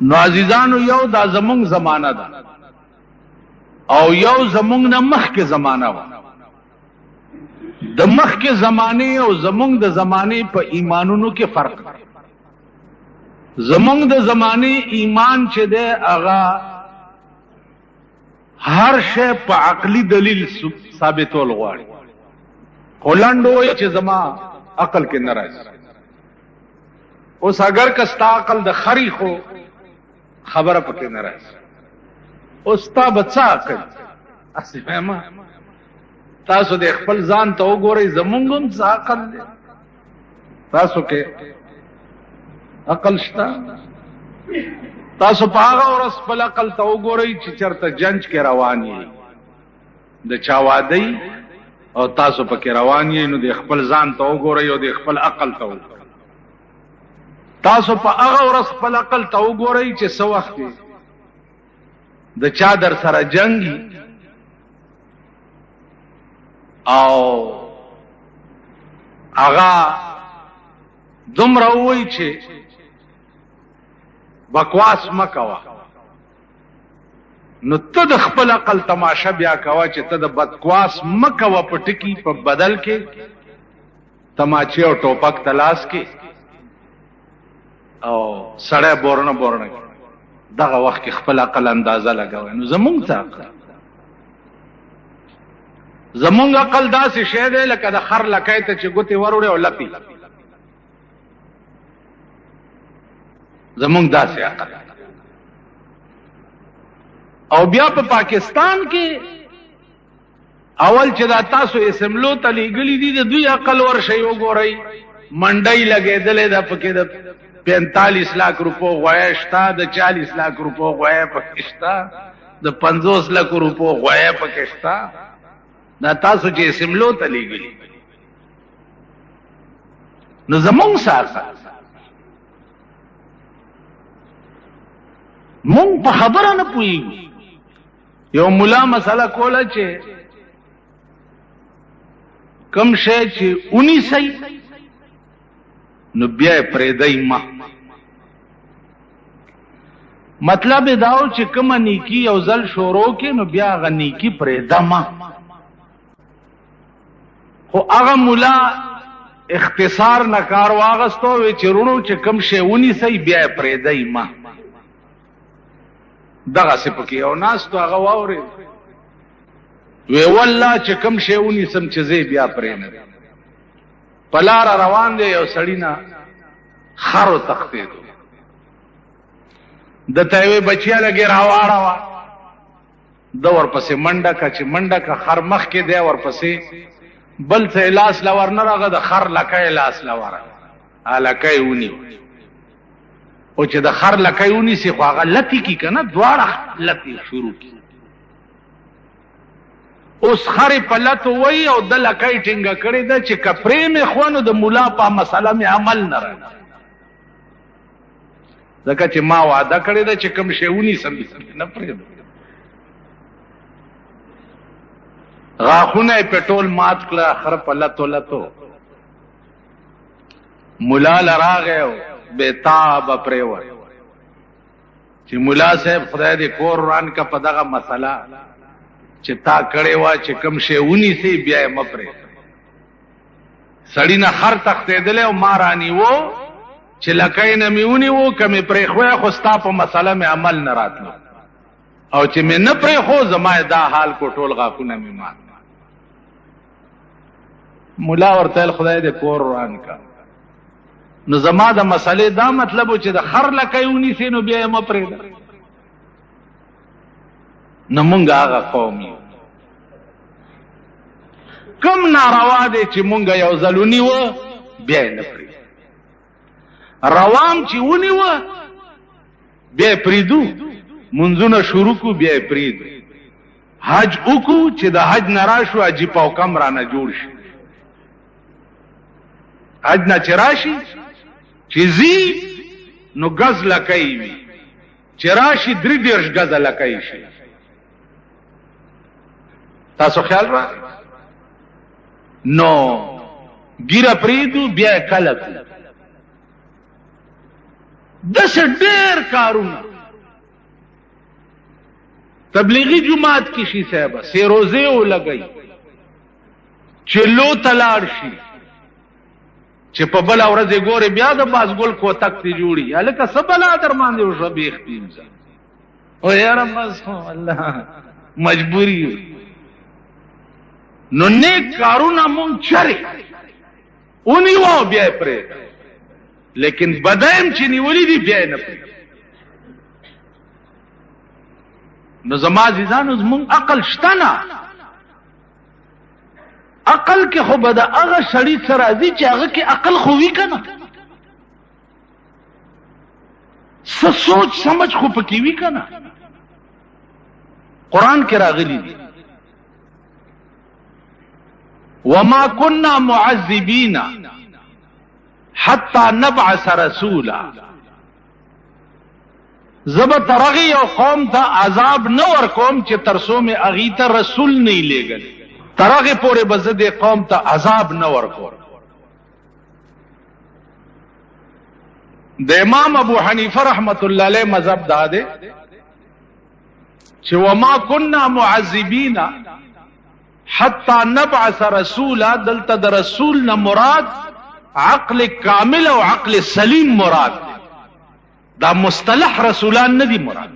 نو عزیزانو یو دا زمونږ زمانه ده او یو زمونږ نه مخکې زمانه وه. د مخکې زمانې او زمونږ د زمانې په ایمانونو کې فرق دی. زمونږ د زمانې ایمان چې دی هغه هر شی په عقلي دلیل ثابتول غواړي، خو لنډ وایي چې زما عقل کې نه راځي. اوس اگر که ستا عقل د خري خو خبره پکې نه راځي، اوس تا به څه عقل؟ اسې وایم تاسو د خپل ځان ته وګورئ، زمونږ هم څه عقل دی؟ تاسو کې عقل شته؟ تاسو په هغه ورځ خپل عقل ته وګورئ چې چېرته جنج کې روان یې، د چا واده یي او تاسو پکې روان یې، نو د خپل ځان ته وګورئ او د خپل عقل ته وګورئ. تاسو په هغه ورځ خپل عقل ته وګورئ چې څه وخت د چا در سره جنګ او هغه دومره ووایي چې بکواس مه کوه، نو ته د خپل عقل تماشه بیا کوه چې ته د بکواس مه کوه په ټکي په بدل کې تماچې او ټوپک تلاس کې او سړی بورنه بورنه کې. دغه وخت کې خپل عقل اندازه لګوئ. نو زمونږ څه عقل؟ زمونږ عقل داسې شی دی لکه د خر لکۍ ته چې ګوتې وروړې او لپې. زمونږ داسې عقل. او بیا په پاکستان کې اول چې دا تاسو اسمبلو ته لیږلي دي د دوی عقل ورشئ وګورئ، منډۍ لګېدلې ده پکې د 45 लाख روپو غویه شته، د 40 लाख روپو غویه پکې شته، د 50 लाख روپو غویه پکې شته. دا تاسو چې اسمبلو ته لیږلي. نو زمونږ څه عقل؟ مونږ په خبره نه پوهېږو. یو ملا مسله کوله چې کم شی چې ونیسئ نو بیا یې پرېږدئ مه. مطلب یې دا و چې کومه نیکي یو ځل شروع کړې نو بیا هغه نیکي پرېږده مه. خو هغه ملا اختصار نه کار واغستو، وی چې وروڼو چې کوم شی ونیسئ بیا یې پرېږدئ مه. دغسې پکې یو ناست و هغه واورېد، وی والله چې کوم شی ونیسم چې زه بیا پرېږدم. په لاره روان دی، یو سړي نه خر وتښتېدو. ده ته یې وی بچیه لږې راواړوه. ده ورپسې منډه که چې منډه که خر مخکې دی، ورپسې بل څه یې لاس له ورنه راغه، د خر لکه یې لاس له ورغه، لکه یې ونیو. او چې د خر لکه یې ونیسي خو هغه لتې کي که نه، دواړه لتې شروع کي. اوس خرې په لتو وایي او د لکه یې ټینګه کړې ده چې که پرې مې خوا نو د ملا په مسله مې عمل نه راځي، ځکه چې ما وعده کړې ده چې کوم شی ونیسم نه پرېږدم. غاښونه یې په ټول مات کړه، خر په لتو لتو. ملا له راغی او بېتابه پرېوت چې ملا صاحب خدای دې کور وران که په دغه مسله چې تا کړې وه چې کوم شی ونیسئ بیا یې مه پرېږدئ. سړي نه خر تښتېدلی او ما رانیوه چې لکۍ نه مې ونیوه، که مې پرېښوی خو ستا په مسله مې عمل نه راتلو، او چې مې نه پرېښو زما یې دا حال کو، ټول غاښونه مې مات. ملا ورته ویل خدای دې کور وران که. نو زما د مسئلې دا مطلب و چې د خر لکۍ ونیسئ نو بیا یې مه پرېږده. نو مونږ هغه قوم یو. کم ناروا دی چې مونږ یو ځل ونیوه بیا یې نه پرېږدو، روام چې ونیوه بیا یې پرېږدو، منځونه شروع کړو بیا یې پرېږدو. حج وکړو چې د حج نه راشو حجي پوکم رانه جوړ شي. حج نه چې راشي چې ځي نو ګز لکۍ وي، چې راشي 33 ګزه لکۍ شي. تاسو خیال را نو ګیره پرېږدو بیا یې کله کړو. داسې ډېر کارونه تبلیغی جماعت کی شي صاحب سه روزه ولګي چلو تلار شي چې په بل ورځ ګوره بیا د بازګل کوتک تی جوړي الکه سبلا در باندې وشو به اختیم ځه او یار بس الله مجبوری نو نیک کارونه مونږ چره اونی و بیا پرې لیکن بدایم چې نیولې دی بیا نه پرې نو زما عزیزانو زمونږ عقل شته نه عقل کې خو به د هغه سړي څه راځي چې هغه کې عقل خو وي که نه څه سوچ سمجھ خو پکې وي که نه قرآن کې راغلی دی وما كنا معذبين حتى نبعث رسولا زب ترغی او قوم ته عذاب نو ور کوم چې ترسو میں اغي ته رسول نه لېګل ترغی پورې بزد قوم ته عذاب نو ور کوم د امام ابو حنیفه رحمت الله علیه مذهب داده چې وما كنا معذبين حتى نبعث رسولا دلته د رسول نه مراد عقل کامل او عقل سلیم مراد دا مصطلح رسولان نه دي مراد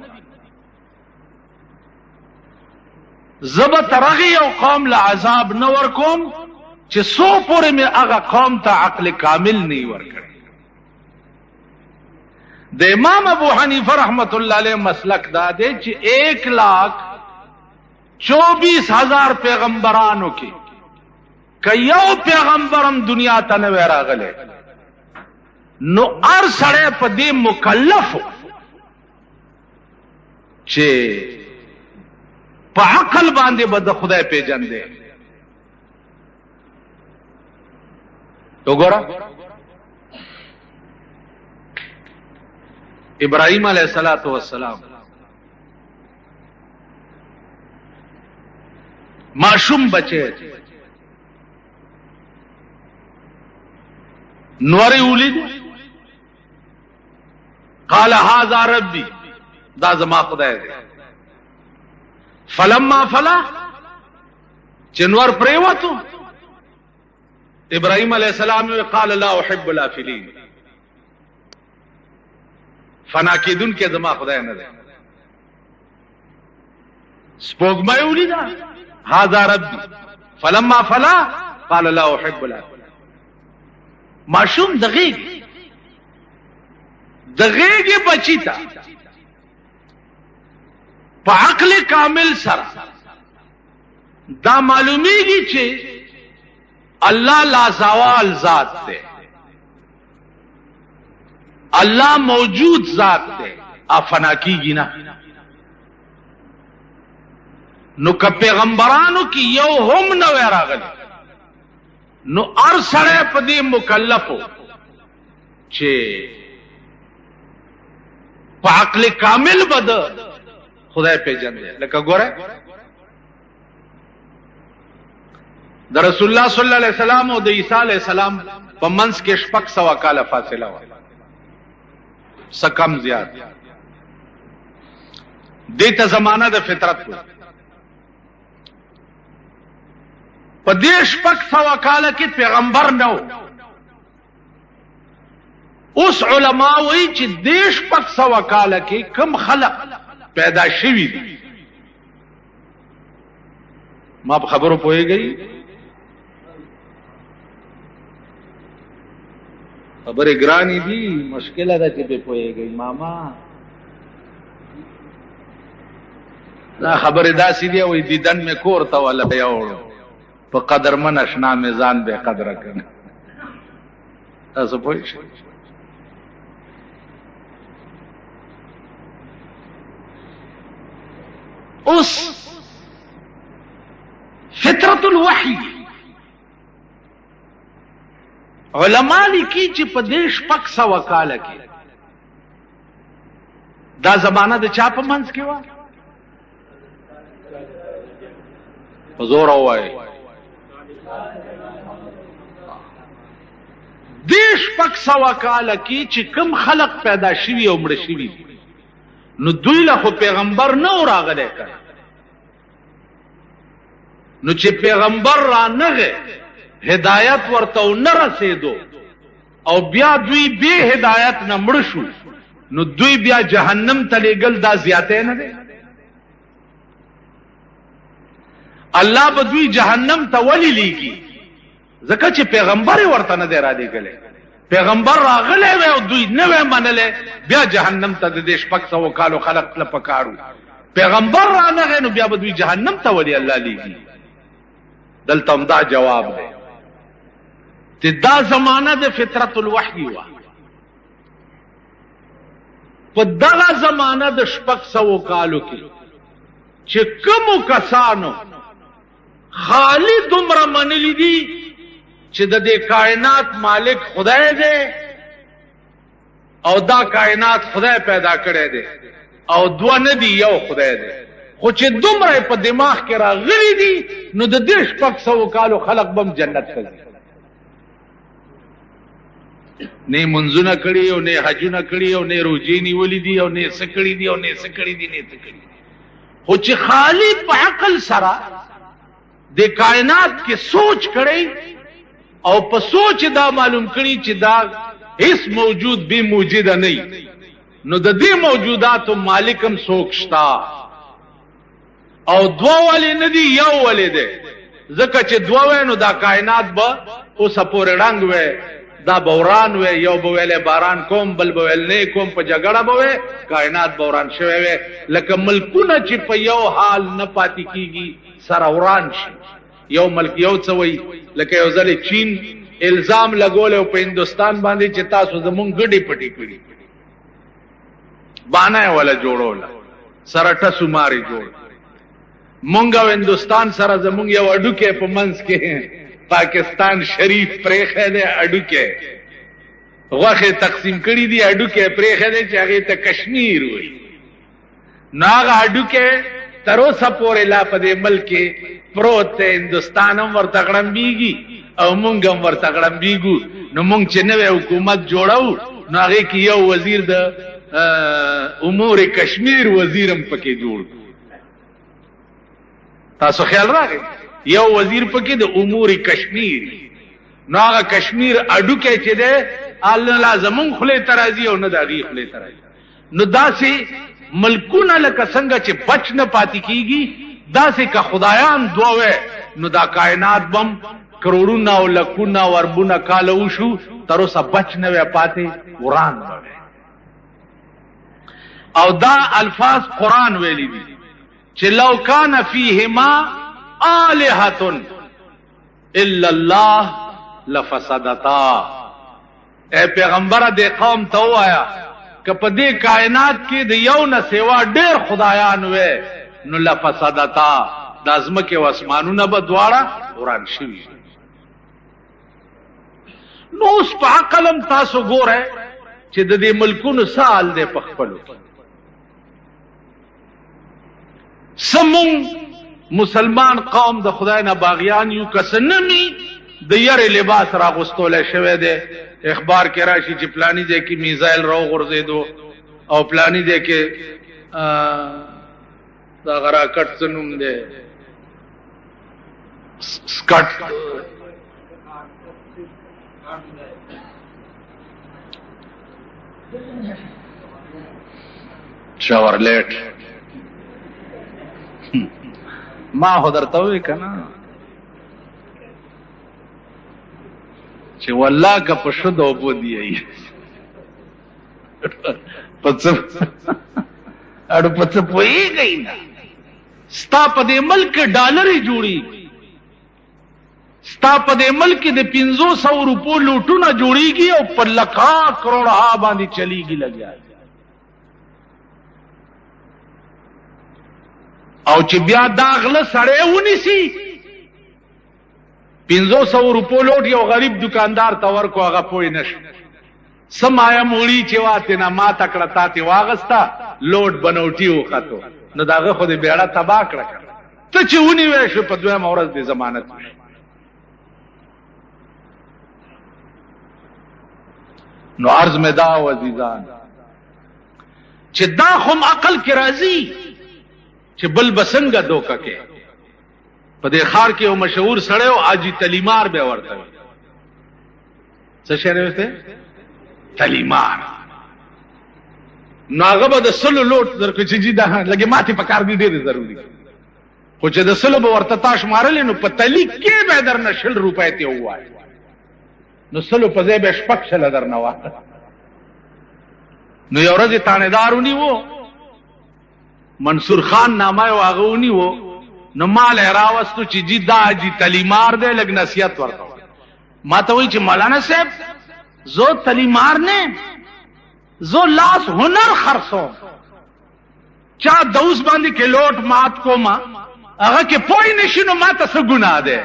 زب ترغی او قوم له عذاب نه ور کوم چې سو پورې مې هغه قوم ته عقل کامل نه ور کړ د امام ابو حنیفه رحمت الله علیه مسلک دا دی چې 1,24,000 پیغمبرانو کې کيو پیغمبرم دنیا ته نه راغله نو ار سړی په دې مکلف چې په عقل باندې به د خدای پیژندې وګوره ابراهيم عليه الصلاه والسلام معصوم بچه نوري ولید قال هذا ربي دا زما خدای دی فلما فلا چنور پریوتو ابراهيم عليه السلام قال لا احب الافلين فنا کیدون کې زما خدای نه دی سپوږمۍ ولیدا هذا ربي فلما فلا قال لا احب الافلين معصوم دغیږي بچی تا په عقل کامل سره دا معلومیږي چې الله لا زوال ذات دی الله موجود ذات دی افنا کیږي نه نو که پیغمبرانو کې یو هم نه راغلی نو ار سړی په دې مکلفو چې په عقل کامل بد خدای پیژنې لکه ګوره د رسول الله صلی الله علیه وسلم او د عیسی علیه السلام په منځ کې 600 کاله فاصله و سکم زیات دته زمانہ د فطرت په دې 600 کاله کې پیغمبر نو اوس علما وایي چې دې 600 کاله کې کم خلق پیدا شوي دي ما په خبرو پوهیږئ خبره ګرانی دي مشکله ده چې په پوهیږئ ماما دا خبره داسې دی وایي دیدن مې کور ته ولا یوړو په قدر من اشنا میزان به قدر کنه تاسو پوه شئ اوس فطرت الوحی علماء لیکي چې په دیش 600 کاله کې دا زمانہ د چا په منځ کې و حضور وای دیش 600 کاله کې چې کم خلق پیدا شوي او مړ شوي نو دوی له خو پیغمبر نه راغلی کړ نو چې پیغمبر را نغه هدایت ورته نه رسیدو او بیا دوی به هدایت نه مړ شو نو دوی بیا جهنم ته لېږل دا زیاته نه ده الله به دوی جهنم ته ولې لیږي ځکه چې پیغمبر ورته نه دی را لېږلی پیغمبر راغلی وی او دوی نه وی منلی بیا جهنم ته د دې 600 کالو خلق له پکارو پیغمبر را نغی نو بیا به دوی جهنم ته ولې الله لیږي دلته هم دا جواب دی چې دا زمانه د فطرت الوحی وه په دغه زمانه د 600 کالو کې چې کومو کسانو خالی دومره منلی دي چې د دې کائنات مالک خدای دی او دا کائنات خدای پیدا کړی دی او دوه نه دي یو خدای دی خو چې دومره په دماغ کې راغلي دي نو د دې 600 کالو خلق بم جنت ته ځي نه منځونه کړي او نه حجونه کړي او نه روزي نیولې دي او نه څه کړي دي او نه څه کړي دي نه څه کړي خو چې خالی په عقل سره د کائنات کې سوچ کړي او په سوچ دا معلوم کړي چې دا هیڅ موجود به موجود نه نو د دې موجوداتو مالکم سوکشتا او دوا ولې نه دي یو ولې ده ځکه چې دوا وینو دا کائنات به اوس پورې رنگ وې دا بوران وې یو به ویلې باران کوم بل به ویل نه کوم په جګړه به وې کائنات بوران شوی وې لکه ملکونه چې په یو حال نه پاتې کیږي سره وران شي یو ملک یو څه وی لکه یو ځل چین الزام لګول او په هندستان باندې چې تاسو زمونږ ګډي پټي کړی باندې ولا جوړول سره ټسو ماري جوړ مونږ او هندستان سره زمونږ یو اډو کې په منځ کې پاکستان شریف پرېخه ده اډو کې غوخه تقسیم کړی دی اډو کې پرېخه ده چې هغه ته کشمیر وي ناغه اډو کې تر اوسه پورې لا په دې ملک پروت هندستان هم ورته غړمبيږي او مونږ هم ورته غړمبيږو نو مونږ چې نوې حکومت جوړو نو هغه کې یو وزیر د امور کشمیر وزیرم پکې جوړ تاسو خیال راغی یو وزیر پکې د امور کشمیر نو هغه کشمیر اډو کې چې ده الله لازمون خله ترازی او نه دغه خله ترازی نو داسې ملکونه لکه څنګه چې بچ نه پاتې کیږي داسې که خدایان دوه نو دا کائنات بم کروڑونه او لکونه او اربونه کال وشو تر اوسه بچ نه وی پاتې وران وي او دا الفاظ قران ویلي دي چې لو کان فیهما آلهة الا الله لفسدتا اے پیغمبر دې قوم ته وایا که په دې کائنات کې د یو نه سیوا ډېر خدایان وې نو لفسدتا د ازمکه او اسمانونه به دواړه وران شي نو اوس په عقلم تاسو ګوره چې د دې ملکونو سال دې په خپلو سمون مسلمان قوم د خدای نه باغیان یو کسنمی د یری لباس را غستول شوی دی اخبار کې راشي چې پلانی دی کې میزایل راو غورځیدو او پلانی دی کې دا غرا کټ سنوم دی سکټ شاورلیټ ما هو درته وی کنه چې والله که په شو دو بو دی پڅ اړو پڅ پوي گئی نا ستا په دې ملک ډالر جوړي ستا په دې ملک د 500 روپو لوټونه جوړيږي او په لکھا کروڑ باندې چلیږي لګیا او چې بیا داغله سړی ونیسي 500 روپو لوټ یو غریب دکاندار ته ورکو هغه پوي نشي سمایا موړي چې واته نه ما تکړه تاته واغستا لوټ بنوټي وخته نو داغه خو دې بیړه تبا کړه ته چې ونی وې شو په دوه مورز دې ضمانت نو عرض میں دا عزیزان چې دا هم عقل کې راځي چې بل بسنګ دوکه کې په دې ښار کې یو مشهور سړی او حاجی تلیمار به ورته څه شی ورته تلیمار ناغه به د سلو لوټ درکو چې جی دا لګي ماته په کار دی ډېر ضروری خو چې د سلو به ورته تاش مارل نو په تلی کې به درنه 100 روپۍ ته وای نو سلو په ځای به شپږ شل درنه وای نو یو ورځ تانیدارونی وو منصور خان نامه واغونی وو نو مال راوستو چې جی دا جی تلیمار دی لګ نصیحت ورته ما ته وی چې مولانا صاحب زو تلیمار نه زو لاس هنر خرڅو چا دوس باندې کې لوټ مات کو ما هغه کې پوی نشینو ما ته څه ګناه ده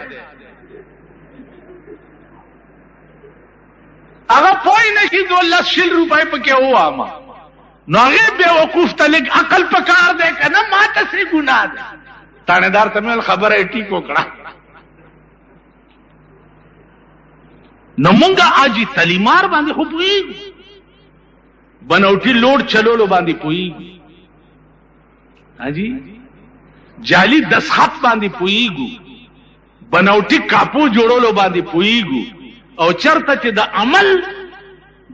هغه پوی نشي 200 روپۍ پکې هوا ما نو هغه به وقوف تلک عقل پکار ده کنه ما ته څه ګناه ده تانیدار ته خبره ټیک وکړه نو مونږه اجي تلیمار باندې خو پوي بنوټي لوډ چلولو باندې پوي हाजी जाली दस्खत बांधी पुईगु बनौटी कापू जोड़ोलो बांधी पुईगु और चरता चे द अमल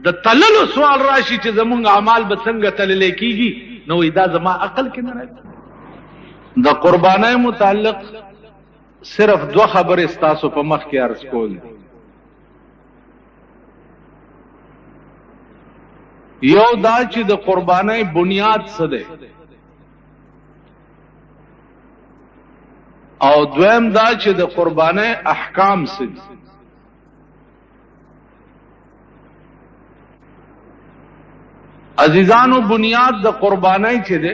द तललो सवाल राशि चे जमुंग अमाल बसंग तलले कीगी नो इदा जमा अकल के न द कुर्बाने मुताल्लिक सिर्फ दो खबर इस्तासो पर मख के अर्ज कोल यो दा चे द कुर्बाने बुनियाद सदे او دویم دا چې د قربانۍ احکام سدي عزیزانو بنیاد د قربانۍ چې ده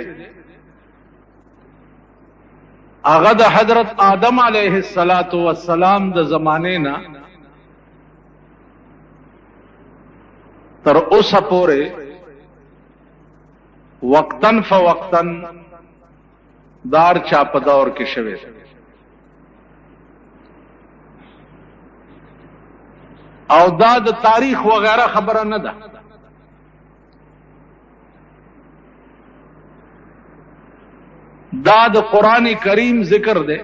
هغه د حضرت آدم علیه السلام د زمانه نه تر اوسه پورې وقتن فوقتن دار چا په دور کې شوه او دا د تاریخ وغیرہ خبره نه ده دا د قران کریم ذکر ده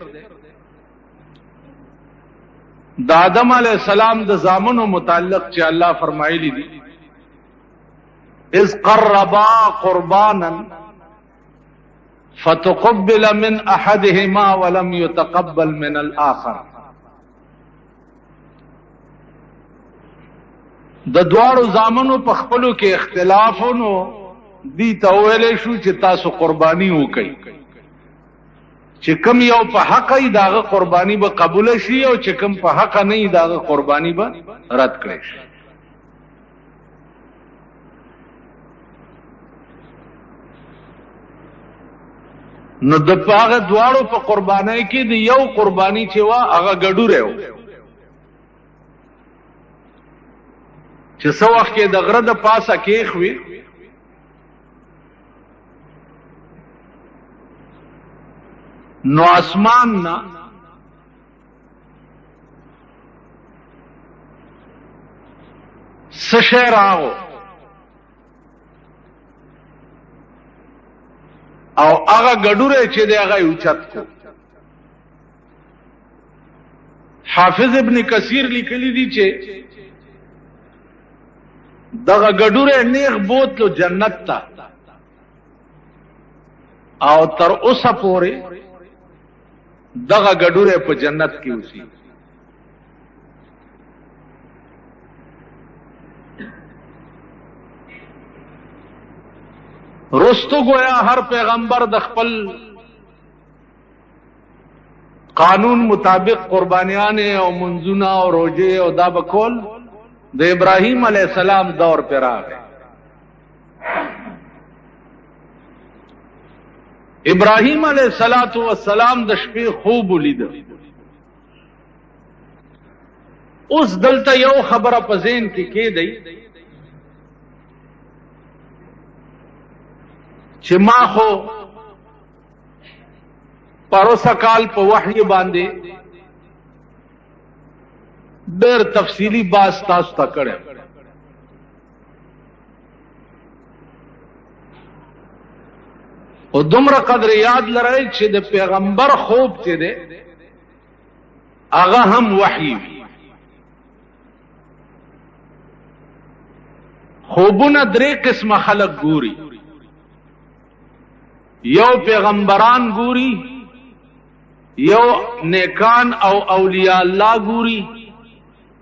د آدم علیہ السلام د زامنو متعلق چې الله فرمایلی دي اذ قربا قربانا فتقبل من احدهما ولم يتقبل من الاخر د دوارو زامنو په خپلو کې اختلافونو دي ته ویلې شو چې تاسو قرباني وکړئ چې کوم یو په حق ای داغه قرباني به قبول شي او چې کوم په حق نه ای داغه قرباني به رد کړي شي نو د پاغه دوارو په قربانۍ کې د یو قرباني چې وا هغه ګډوره و چې څو وخت کې د غره د پاسه کې خوي نو اسمان نا سشیر آو او هغه ګډوره چې دی هغه اوچت کو حافظ ابن کثیر لیکلی دی چې دغه ګډوره نیغ بوتلو جنت ته او تر اوسه پورې دغه ګډوره په جنت کې اوسي رستو گویا ہر پیغمبر د خپل قانون مطابق قربانیان او منځونه او روزه او دا بکول د ابراهیم علیہ السلام دور پر راغی ابراهیم علیہ السلام د شپې خوب ولید اوس دلته یو خبره په ذهن کې کېدی چې ما خو پروسه کال په وحی باندې ډېر تفصیلی باز تاسو ته کړم او دومره قدر یاد لرئ چې د پیغمبر خوب چې ده هغه هم وحی وي. خوبونه درې قسمه خلق ګوري، یو پیغمبران ګوري، یو نیکان او اولیاء الله ګوري،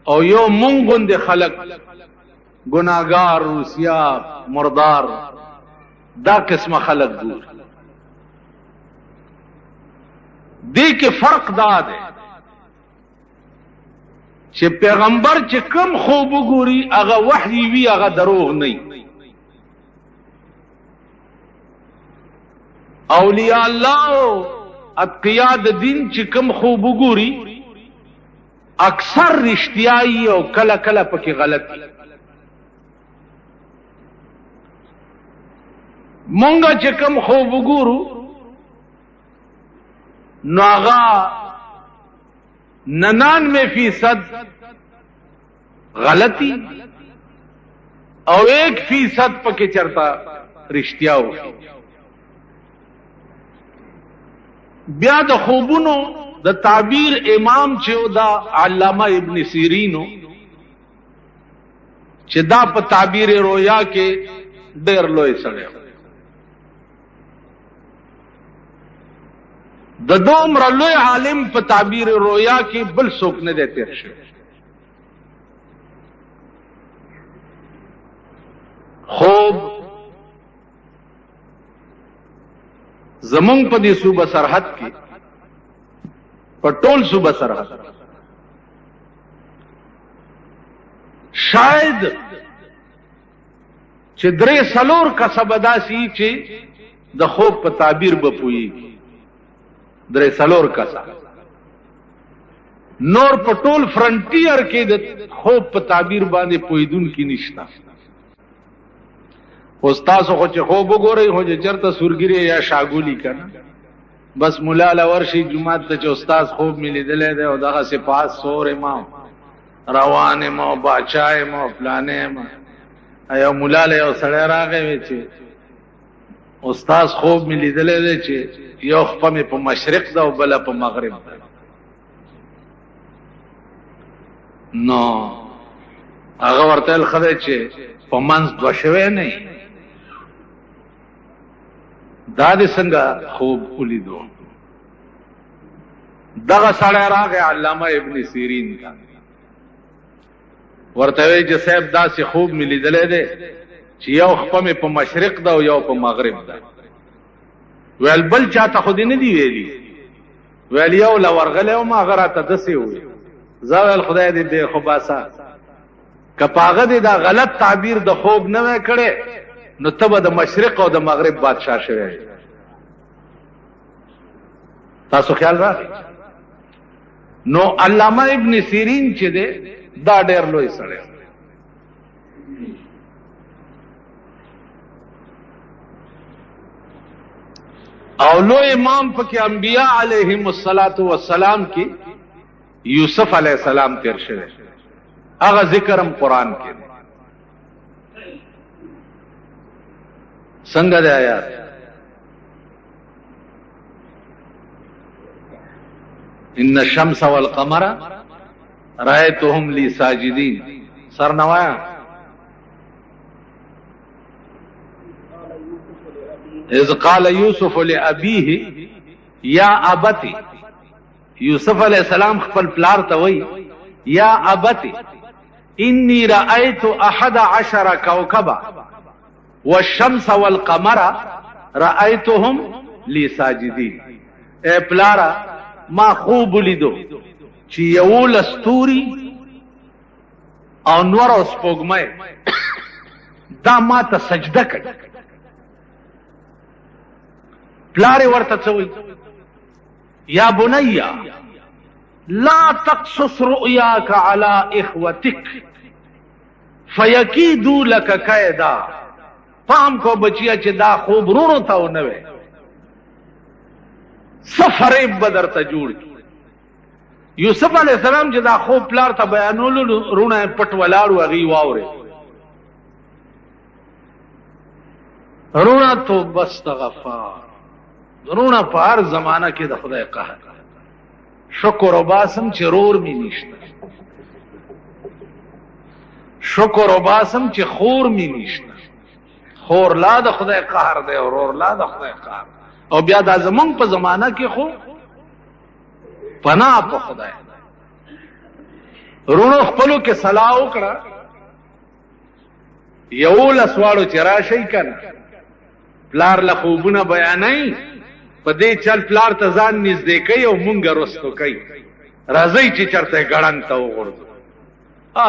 او یو مونږ غوندې خلق گناہگار روسیا مردار دا قسمه خلق ګوري. دې کې فرق دا دی چې پیغمبر چې کم خوب وګوري هغه وحی وي، هغه دروغ نه. اولیاء الله اتقیا د دین چې کم خوب وګوري اکثر رښتیايي او کله کله پکې غلطي. مونږه چې کم خوب وګورو نو هغه 99% غلطی او 1% پکې چرتا رښتیا وي. بیا د خوبونو د تعبیر امام چې دا علامه ابن سیرینو چې دا په تعبیر رویا کې ډېر لوی سره د دومره لوی عالم په تعبیر رویا کې بل څوک نه دی تیر شوی. خوب زمونږ په دې صوبه سرحد کې په ټول صوبه سرحد شاید چې 3-4 کسبه داسي چې د خوب په تعبیر به پوهیږي. 3-4 کسه نور په ټول فرنټیر کې د خوب په تعبیر باندې پوهیدونکي نشته. استاد خو چې خوب وګورئ خو چې چرته سورګری یا شاګولی کنه بس مولا لورشي جمعه ته چې استاد خوب ملي دلې ده او دغه سپاس سور امام روان مو باچای مو پلانې مو ایو مولا له یو سړی راغی چې استاد خوب ملي دلې ده چې یو خپل په مشرق ده او بل په مغرب ده. نو هغه ورته خدای چې په منځ دوه شوی نه دا دې څنګه خوب ولیدو. دغه سړی راغی علامه ابن سیرین ته ورته وی چې صاحب داسې خوب مې لیدلی دی چې یو خپه مې په مشرق ده او یو په مغرب ده. ویل بل چاته خو دې نه دی ویلي؟ ویل یو له ورغلی وم هغه راته داسې وویل. زه ویل خدای دې دې خو باسه که په هغه دې دا غلط تعبیر د خوب نه وی کړی نو ته به د مشرق او د مغرب بادشاه شوی. تاسو خیال راغی؟ نو علامه ابن سیرین چې دی دا ډېر لوی سړی او لوی امام پکې انبیاء علیهم السلام کې یوسف علیہ السلام تیر شوی. هغه ذکرم قرآن کې څنګه دی آیات؟ ان الشمس والقمر رأيتهم لي ساجدين. سرنوایا اذ قال يوسف لأبيه يا ابتي. یوسف علیہ السلام خپل پلار ته وای یا ابتي اني رأيت 11 كوكبا والشمس والقمر رأيتهم لي ساجدين. اے پلارا ما خوب لیدو چې یو لستوري او نور او سپوږمۍ دا ما ته سجده کوي. پلار ورته څه وایي؟ یا بني لا تقصص رؤياك على اخوتك فيكيدوا لك كيدا. پام کو بچیا چې دا خوب رونو ته ونه وي سفر بدر ته جوړ. یوسف علیہ السلام چې دا خوب پلار ته بیانولو رونه پټ ولاړو هغه واوري رونه تو بس غفار رونه په هر زمانہ کې د خدای قهر. شکر وباسم چې رور می نشته، شکر وباسم چې خور می نشته. خور لا د خدای قهر دی او رور لا د خدای قهر. او بیا دا زمونږ په زمانہ کې خو پناه په خدای. رونو خپلو کې صلاح وکړه، 11 واړو چې راشئ کنه پلار له خوبونه بیانای، په دې چل پلار ته ځان نږدې کوي او مونږ رستو کوي. راځئ چې چرته ګړنګ ته وغورځو.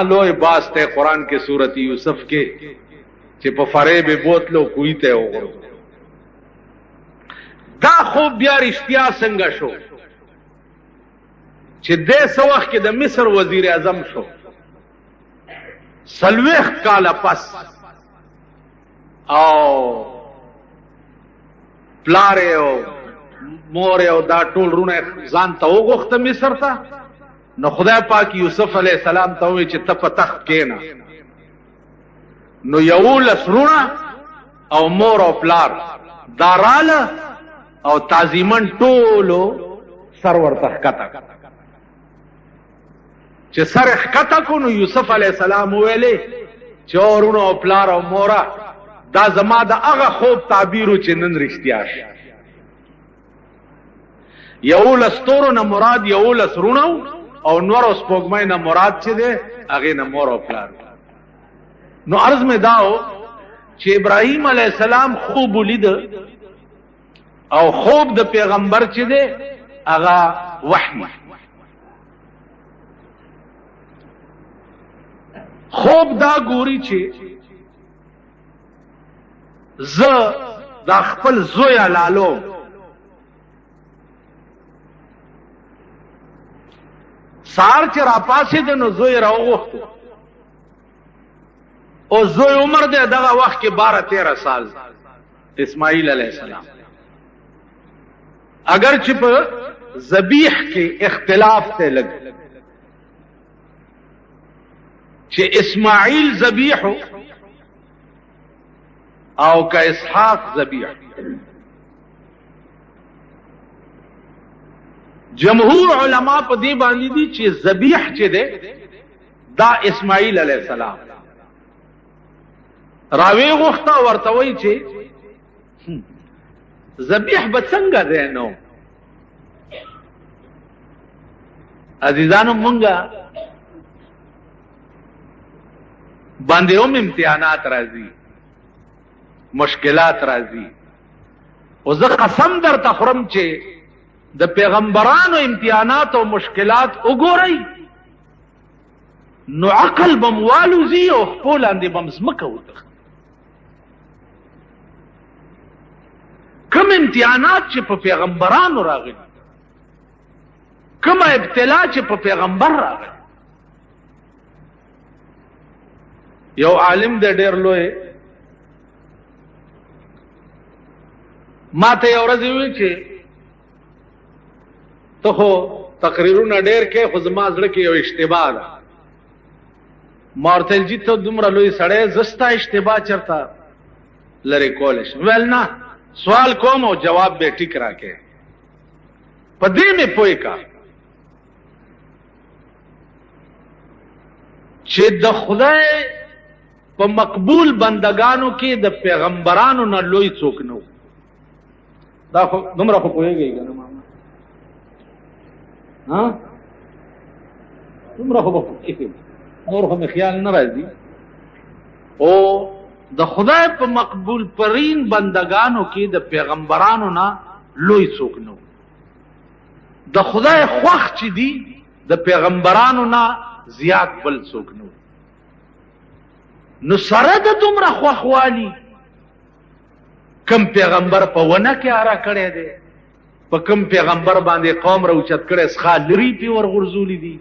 لوی باز ته قرآن کې سورت یوسف کې چې په فریب بوتلو کوی ته وغورځو. دا خوب بیا رښتیا څنګه شو چې دې څه وخت کې د مصر وزیر اعظم شو، 40 کاله پس، او پلار او مور او دا ټول رونه ځان ته وغوښته مصر ته. نو خدای پاک یوسف علیہ السلام ته وی چې ته په تخت کېنه. نو 11 رونه او مور او پلار داراله او تعظیمن ټولو سر ورته ښکته. چې سر ښکته کو نو یوسف علیہ السلام ویلې چې ورونه او پلار او مورا دا زما د هغه خوب تعبیرو چې نن رښتیا شي. 11 تورو نه مراد 11 رونو او نور او سپوږمۍ نه مراد چې ده هغه نه مور او پلار. نو عرض می داو چې ابراهیم علیہ السلام خوب ولید او خوب د پیغمبر چې ده هغه وحی. خوب دا ګوري چې ز دا خپل زوی لالو سار چې را پاسې د نو زوی راوغوښتو او زوی عمر دی دغه وخت کې 12-13 سال اسماعیل علیہ السلام. اگر چې په ذبیح کې اختلاف ته لګ چې اسماعیل ذبیح او که اسحاق ذبیح. جمهور علما په دې باندې دي چې ذبیح چې ده دا اسماعیل علیہ السلام. راوی غوښته ورته وایي چې ذبیح به څنګه ده. نو عزیزانو مونږه باندې هم امتحانات راځي، مشکلات راځي. او زه قسم در تخرم چې د پیغمبرانو امتحانات او مشکلات وګورئ نو عقل بموالوزی او خپل اندې بمزمکه وته. کوم امتحانات چې په پیغمبرانو راغلي، کوم ابتلا چې په پیغمبر راغلي. یو عالم د ډېر لوی ما ته یو ورځ وی چې ته خو تقریرونه ډېر کې، خو زما زړه کې یو اشتباه ده. ما ورته ویل چې ته دومره لوی سړی زستا اشتباه چرته لرې کولی شم. ویل نه، سوال کوم او جواب به ټیک راکې. په دې مې پوه کا چې د خدای په مقبول بندگانو کې د پیغمبرانو نه لوی څوک نه و. دا خو دومره خو پوهېږئ که نه ماما؟ دومره خو به پوهېږئ، نور خو مې خیال نه راځي. او د خدای په مقبول پرین بندگانو کې د پیغمبرانو نه لوی څوک نه و. د خدای خوښ چې دي د پیغمبرانو نه زیات بل څوک نه و. نو سره د دومره خوښوالي کم پیغمبر په ونه کې اره کړی دی، په کم پیغمبر باندې قوم راوچت کړی څخه لري پې ورغورځولي دي،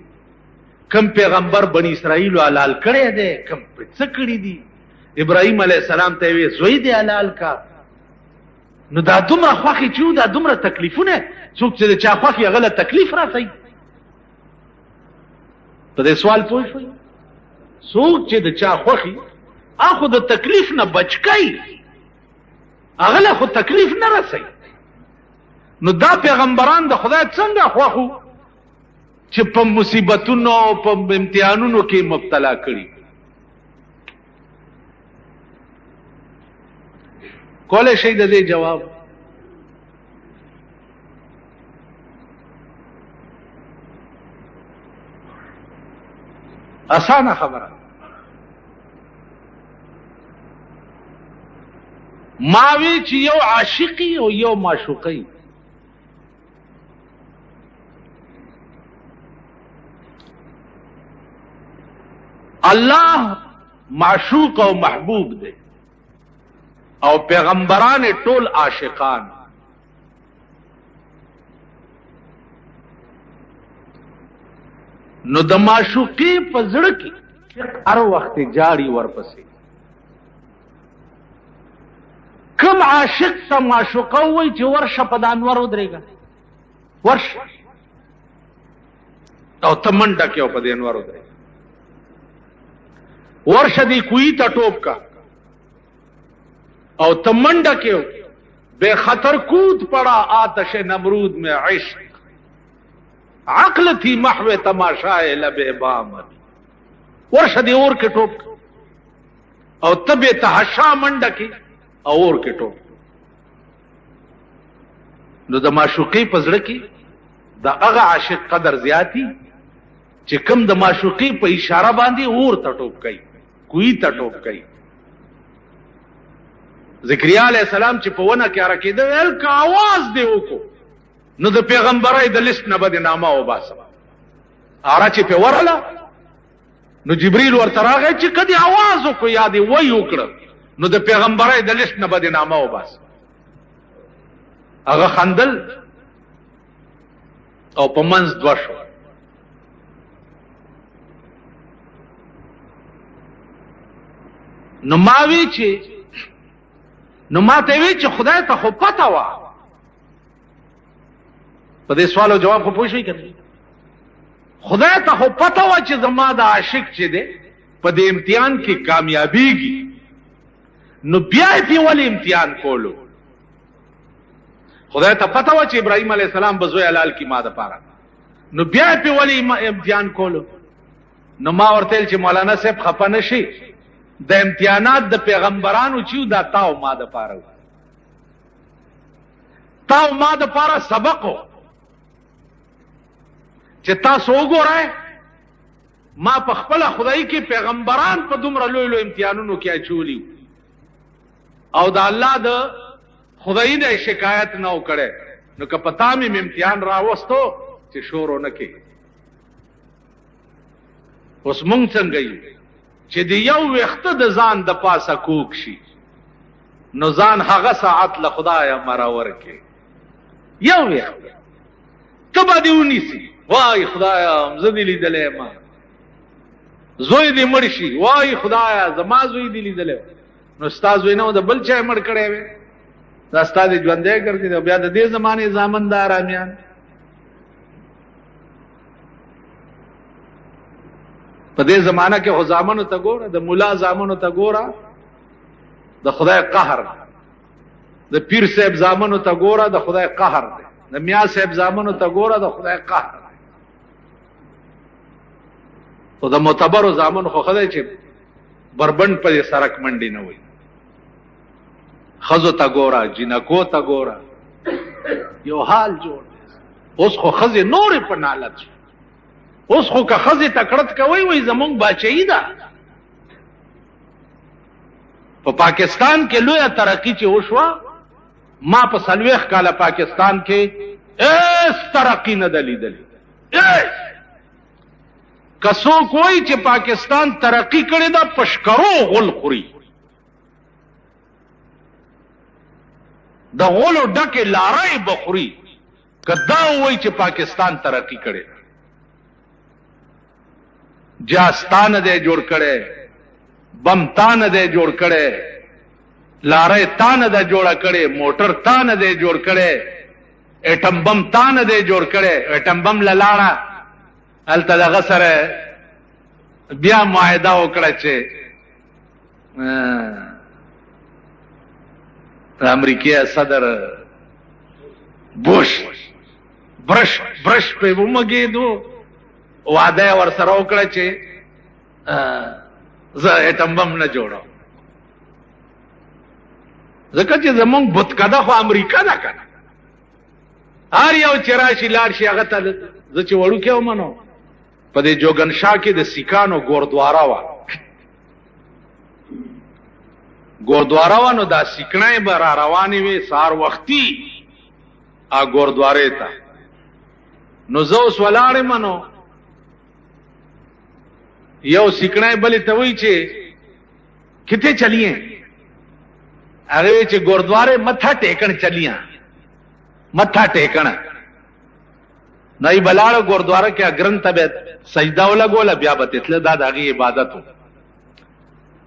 کم پیغمبر بني اسرائیلو حلال کړی دی، کم پې څه کړي دي. ابراهیم علیہ السلام ته وی زوی دی حلال کا. نو دا دومره خوښې چې دا دومره تکلیفونه، څوک چې د چا خوښ هغه له تکلیف راسي. په دې سوال پوه شئ؟ څوک چې د چا خوښي هغه د تکلیف نه بچ کوي، هغه له خو تکلیف نه رسي. نو دا پیغمبران د خدای څنګه خوښو چې په مصیبتونو او په امتحانونو کې مبتلا کړي. کولای شي د دې جواب؟ اسانه خبره. ماوی چې یو عاشقی او یو معشوقی. الله معشوق او محبوب دی او پیغمبران ټول عاشقان. نو د معشوقی په زړه کې هر وخت جاری ورپسې. کم عاشق ته معشوقه وای چې ورشه په د انور ودرېږه، ورشه او ته منډه کې او په د انور ودرېږه، ورشه دی کوی ته ټوپ کا او ته منډه کې بے خطر کود پڑا آتش نمرود میں عشق، عقل تھی محو تماشائے لبے بامن. ورشه دی اور کې ټوپ او تبه تحشا منډه کې اور کې ټوپ. نو د معشوقي په زړه کې د هغه عاشق قدر زیاتی چې کم د معشوقي په اشاره باندې اور ته ټوپ کوي، کوی ته ټوپ کوي. زکریا علیہ السلام چې په ونه کې راکېده ویل که आवाज دی وکړو نو د پیغمبرای د لیست نه به نامه وباسم. اره چې په ورله نو جبرئیل ورته راغی چې کدی आवाज وکړو یا دی وای وکړه نو د پیغمبرای د لیست نه به نامه وباسم. هغه خندل او په منځ دوه شو. نو ما ته وی چې خدای ته خو پته وه. په دې سوال او جواب خو پوه شئ کنه؟ خدای ته خو پته وه چې زما د عاشق چې دی په دې امتحان کې کامیابیږي، نو بیا یې پې ولې امتحان کولو؟ خدای ته پته وه چې ابراهیم علیه السلام به زوی حلال کړي ما دپاره، نو بیا یې پې ولې امتحان کولو؟ نو ما ورته ویل چې مولانا صاحب خفه نه شي، د امتحانات د پیغمبرانو چې دا تاو ما د پاره تاو ما د پاره سبق و چې تاسو وګورئ ما په خپل خدای کې پیغمبران په دومره لوی لوی امتحانونو کې اچولی او د الله د خدای نه شکایت نه وکړي. نو که پتا مې امتحان راوستو چې شور نه کې. اوس مونږ څنګه یو چې د یو وخته د ځان د پاسه کوک شي نو ځان هغه ساعت له خدای مرور کې یو وخت تبا دی ونیسی وای خدایا زه دې لیدلې ما زوی دې مړ شي وای خدایا زما زوی دې لیدلې نو استاد وینو د بل چا مړ کړي وي دا استاد ژوندې ګرځي بیا د دې زمانه زامندار امیان. په دې زمانہ کې خو زامنو ته ګوره، د مولا زامنو ته ګوره، د خدای قهر، د پیر صاحب زامنو ته ګوره، د خدای قهر دی، د میا صاحب زامنو ته ګوره، د خدای قهر دی. خو د معتبرو زامنو خو خدای چې بربند په سرک منډي نه وي. خزو ته ګوره، جنکو ته ګوره، یو حال جوړ. اوس خو خزې نورې په نالت شو. اوس خو که خزې تکړت کوي وای زمونږ باچهی ده. په پاکستان کې لویه ترقی چې وشوه، ما په 40 کاله پاکستان کې هیڅ ترقی نه ده لیدلې. که څوک وایي چې پاکستان ترقی کړې ده پشکرو غل خوري، د غلو ډکې لارۍ به خوري که دا وایي چې پاکستان ترقی کړې ده. جاستان دے جوڑ کڑے، بم تان دے جوڑ کڑے، لارے تان دے جوڑا کڑے، موٹر تان دے جوڑ کڑے، ایٹم بم تان دے جوڑ کڑے، ایٹم بم للاڑا التا دا غسر بیا معاہدہ وکړه چې امریکای صدر بوش برش په ومګېدو واده ور سره وکړه چې زه اټم بم نه جوړم. ځکه چې زمونږ بتکده خو امریکا ده کنه. هر یو چې راشي لاړ شي هغه ته زه چې وړوکی ومنو په دې جوګنشاه کې د سیکانو ګوردواره وه. ګوردواره وه نو دا سیکڼۍ به را روانې وې سهار وختي ګوردوارې ته. نو زه اوس ولاړم نو یو سیکڼۍ بلې ته وایي چې کتنے چلیے؟ هغه وایي چې ګوردوارې متھا ټیکن چلیاں متھا ټیکن. نه یې بلاړه ګوردواره کې اګرن ته به سجده ولګوله بیا به تتله دا د هغې عبادت و.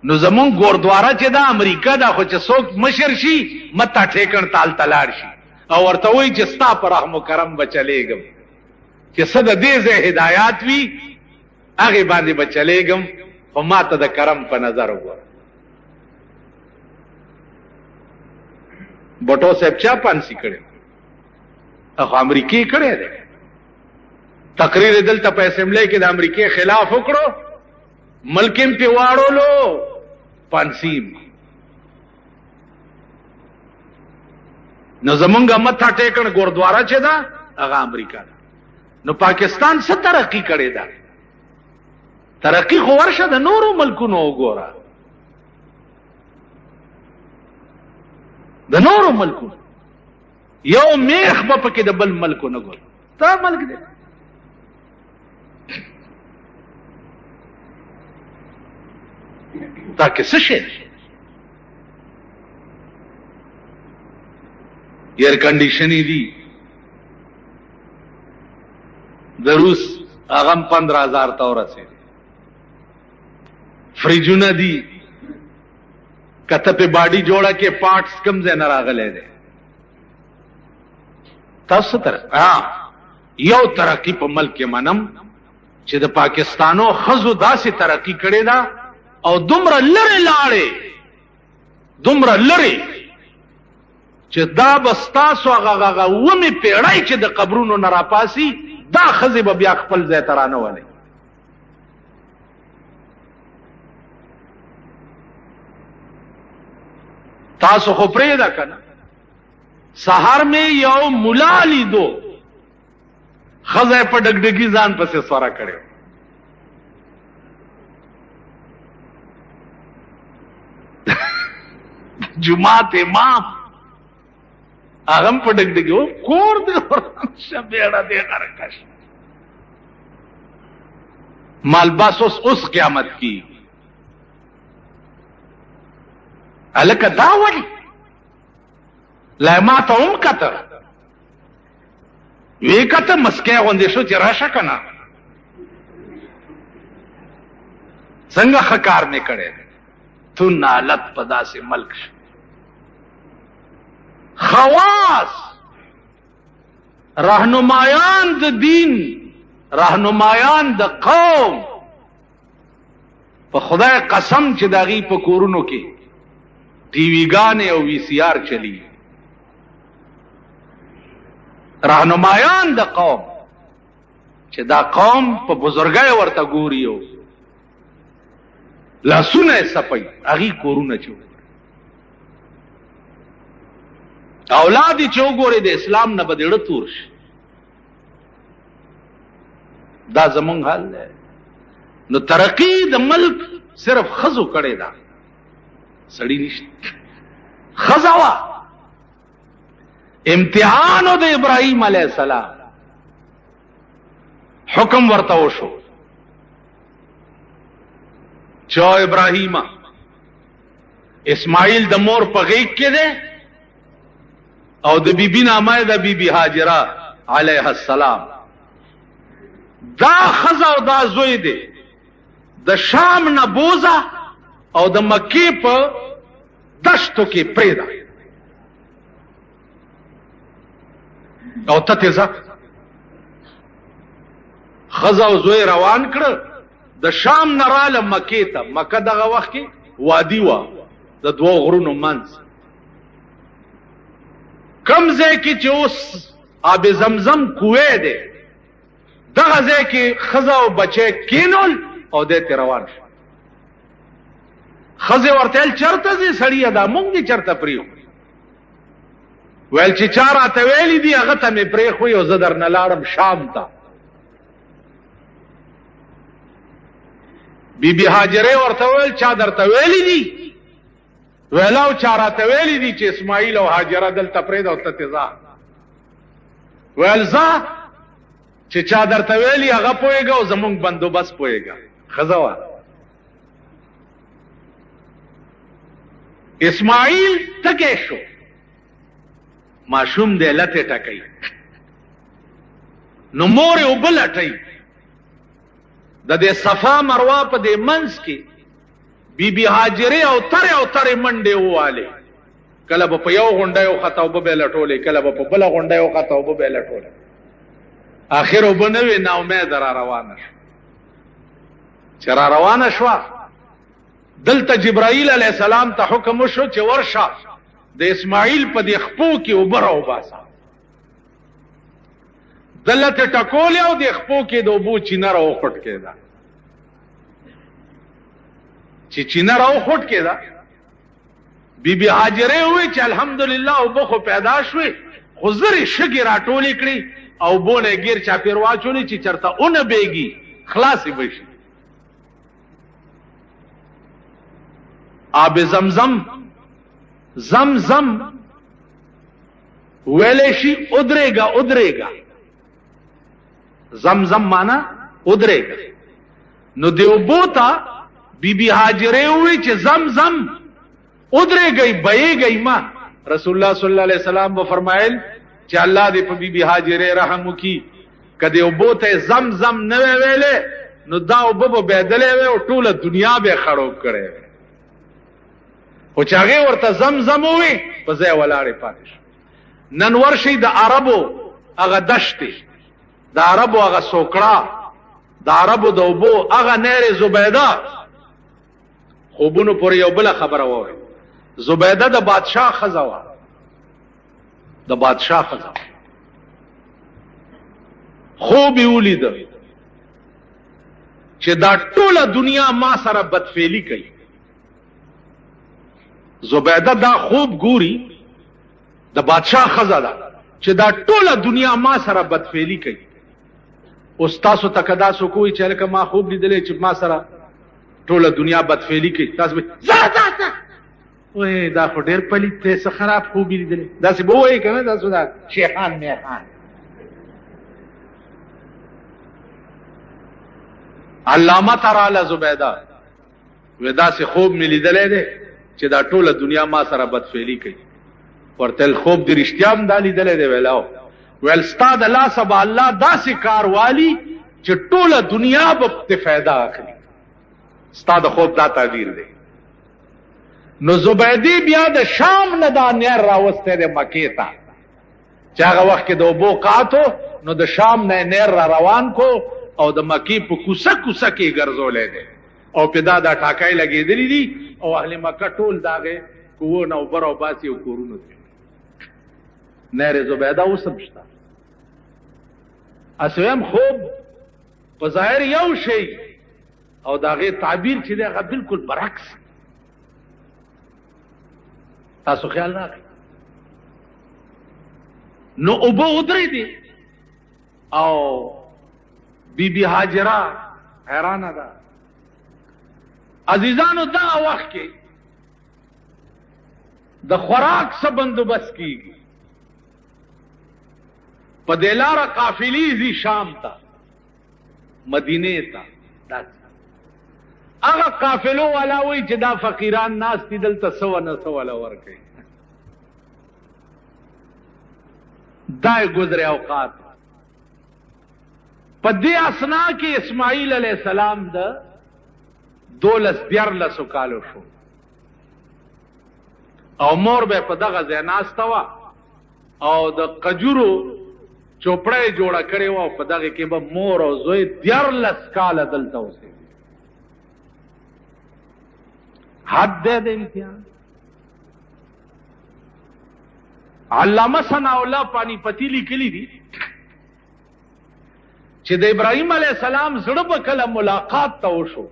نو زمونږ ګوردواره چې دا امریکا ده خو چې څوک مشر شي متھا ټیکن تال ته لاړ شي او ورته وایي چې ستا په رحم و کرم به چلیږم چې څه د دې ځای هدایات وي هغې باندې به چلیږم خو ما ته د کرم په نظر وګوره. بټو صاحب چا پانسي کړی خو امریکې کړی دی. تقریر دلته په اسمبلی کې د امریکې خلاف وکړو ملکم پې واړولو پانسیم. نو زمونږ متھا ټیکن ګوردواره چې ده هغه امریکا ده. نو پاکستان څه ترقی کړې ده؟ ترقی خو ورشه د نورو ملکونو وګوره، د نورو ملکونو یو میخ به پکې د بل ملکو نه ګور. تا ملک دی تا کې څه شی دی؟ ایئر کنډیشنې دي د روس هغه 15,000 ته ورسېدي. فریجونه دي کته په باډي جوړه کې پارټس کم ځای نه راغلی دی. تاسو تر یو ترقی په ملک کې منم چې د پاکستانو ښځو داسې ترقی کړې ده او دومره لرې لاړې دومره لرې چې دا به ستاسو هغه اومې پیړۍ چې د قبرونو نه راپاسي دا ښځې به بیا خپل ځای ته رانه ولئ. تاسو خو پرېږده که نه سهار میں یو ملا لیدو ښځه په ډګډګي ځان پسې سوره کړې جماعت امام هغه هم په ډګډګي و کور دې ورشه بیړه دې غرقش مالباس اوس قیامت کی الکه دا ولی لا ما ته هم کته وی کته مسکه غوندې شو چې راشه کنه څنګه خکار نه کړي تو نالت پدا سے ملک خواص رهنمایان د دین رهنمایان د قوم په خدای قسم چې داغي په کورونو کې ټي وی ګانې او وی سی آر چلی رهنمایان د قوم چې دا قوم په بزرګۍ ورته ګوري او لاسونه یې صفوي هغې کورونه چې اولاد یې چې وګورې د اسلام نه به د زړه تور شي. دا زمونږ حال دی. نو ترقی د ملک صرف ښځو کړې ده سړی نشته. ښځه وه امتحانو د ابراهیم علیه السلام حکم ورته وشو چا ابراهیم اسماعیل د مور په غیږ کې دی او د بیبي نامه د بیبي هاجره علیه السلام. دا ښځه او دا زوی دی د شام نه بوزه او د مکې په دشتو کې پرېږده او ته تې ځه. ښځه او زوی روان کړه د شام نه راله مکې ته. مکه دغه وخت کې وادي وه د دوو غرونو منځ کم ځای کې چې اوس آب زمزم کوې دی دغه ځای کې ښځه او بچی کینول او دی ترې روان شو. ښځې ورته ویل چېرته ځې سړیه دا مونږ دې چېرته پرېښو. ویل چې چا راته ویلي دي هغه ته مې پرېښوي او زه درنه لاړم شام ته. بی بی هاجرې ورته ویل چا درته ویلي دي؟ ویل او چا راته ویلي دي چې اسماعیل او هاجره دلته پرېږده او ته تې ځه. ویل ځه چې چا درته ویلي هغه پوهېږه او زمونږ بندوبست پوهېږه. ښځه وه. اسماعیل تږی شو، ماشوم دی لتې ټکوي، نو مور یې اوبه لټوي. د دې صفا مروه په دې منځ کې بی بی هاجرې او ترې منډې ووالې. کله به په یو غونډۍ وخته اوبه به یې لټولې، کله به په بله غونډۍ وخته اوبه به یې لټولې. آخر اوبه نه وې، ناامیده را روانه شوه. چې را روانه شوه دلته جبرائیل علیه السلام ته حکم وشو چې ورشه د اسماعیل په دې خپو کې اوبه راوباسه. دلته ټکولې او د خپو کې د اوبو چینه راوخوټ کېده. چې چینه راوخوټ کېده بی بی هاجرې وویل چې الحمدلله اوبه خو پیدا شوې، خو زرې شګې راټولې کړې او اوبو نه یې ګیر چاپېر واچولې چې چېرته اونه بیږي خلاصې به شي. آب زمزم زمزم ویلې شي ادرېږه ادرېږه. زمزم معنا ادرېږه. نو د اوبو ته بی بی هاجرې وویل چې زمزم ادرېږئ بهېږئ ما. رسول الله صلی الله علیه وسلم به فرمایل چې الله دې په بی بی هاجرې رحم وکړي، که د اوبو ته زمزم نه وی ویلې نو دا اوبه به بهېدلې وې او ټوله دنیا به یې خړوب کړی وی. خو چې هغې ورته زمزم ووي په ځای ولاړې پاتې شو. نن ورشئ د عربو هغه دشتې، د عربو هغه سوکړه، د عربو د اوبو هغه نهر زبیده. خوبونو پورې یو بله خبره ووایي. زبیده د بادشاه ښځه وه، د بادشاه ښځه. خوب یې ولیده چې دا ټوله دنیا ما سره بدفعلي کوي. زبیده دا خوب ګوري، د بادشاه ښځه ده، چې دا ټوله دنیا ما سره بدفعلي کوي. اوس تاسو ته که دا څوک وایي چې هلکه ما خوب لیدلی چې ما سره ټوله دنیا بدفعلي کوي، تاسو به ځه وایي دا خو ډېر پلیت دی، څه خراب خوب یې لیدلی. داسې به ووایي که نه، تاسو دا شیخان میخان. علامه ته راله زبیده، وایي داسې خوب مې لیدلی دی چې دا ټوله دنیا ما سره بدفعلي کوي. ورته خوب دې رښتیا هم دا لیدلی دی؟ ویل او. ویل ستا د لاسه به الله داسې کار والي چې ټوله دنیا به پرې فایده اخلي. ستا د خوب دا تعبیر دی. نو زبیدې بیا د شام نه دا نهر راوستی دی مکې ته، چې هغه وخت کې د اوبو قحط نو د شام نه نهر را روان کو او د مکې په کوڅه کوڅه کې یې ګرځولی دی او پې دا ټاکۍ لګېدلي دي او اهل مکه ټول د هغې کوو نه اوبه راوباسي او کورونو ته. نهر زبیده اوس هم شته. اسویم خوب په ظاهر یو شی او د هغې تعبیر چې دی هغه بلکل برعکس. تاسو خیال راکړئ. نو اوبه ودرېدې او بی بی هاجره حیرانه ده. عزیزانو دا وخت کې د خوراک څه بندوبست کیږي. په دې لاره قافلې ځي شام ته، مدینې ته. هغه قافلو والا وایي چې دا فقیران ناست دي دلته سوه نه سوله ورکوي. دا یې ګذر اوقات. په دې اثنا کې اسماعیل علیه السلام د 12-13 کالو شو او مور به په دغه ځای ناسته وه او د قجورو چوپړه یې جوړه کړې وه او په دغه کې به مور او زوی 14 کاله دلته اوسېدل. حد دی د امتحان. علامه ثناء الله پانی پتی لیکلی دي چې د ابراهیم علیه السلام زړه به کله ملاقات ته وشو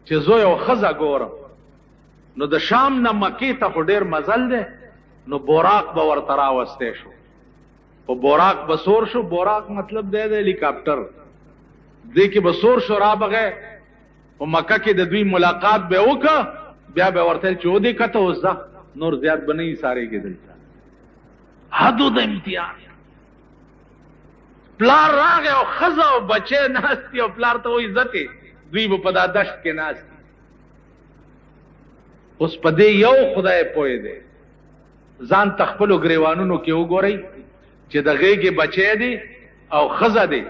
چې زوی او ښځه ګورم، نو د شام نه مکې ته خو ډېر مزل دی، نو بوراق به ورته راوستی شو. په بوراق به سور شو. بوراق مطلب دی د هلیکاپټر، دې کې به سور شو، را بغی په مکه کې د دوی ملاقات به وکړه، بیا به ورته چې ودې کته اوس ځه، نور زیات به نه یې سارې کېدل. حدو د امتحان. پلار راغی او ښځه او بچی ناست دي او پلار ته وایي ځتې، دوی به په دا دشت کې ناست دي. اوس په دې یو خدای پوه دی. ځان ته خپلو ګریوانونو کې وګورئ چې د غېږې بچی دی او ښځه دی،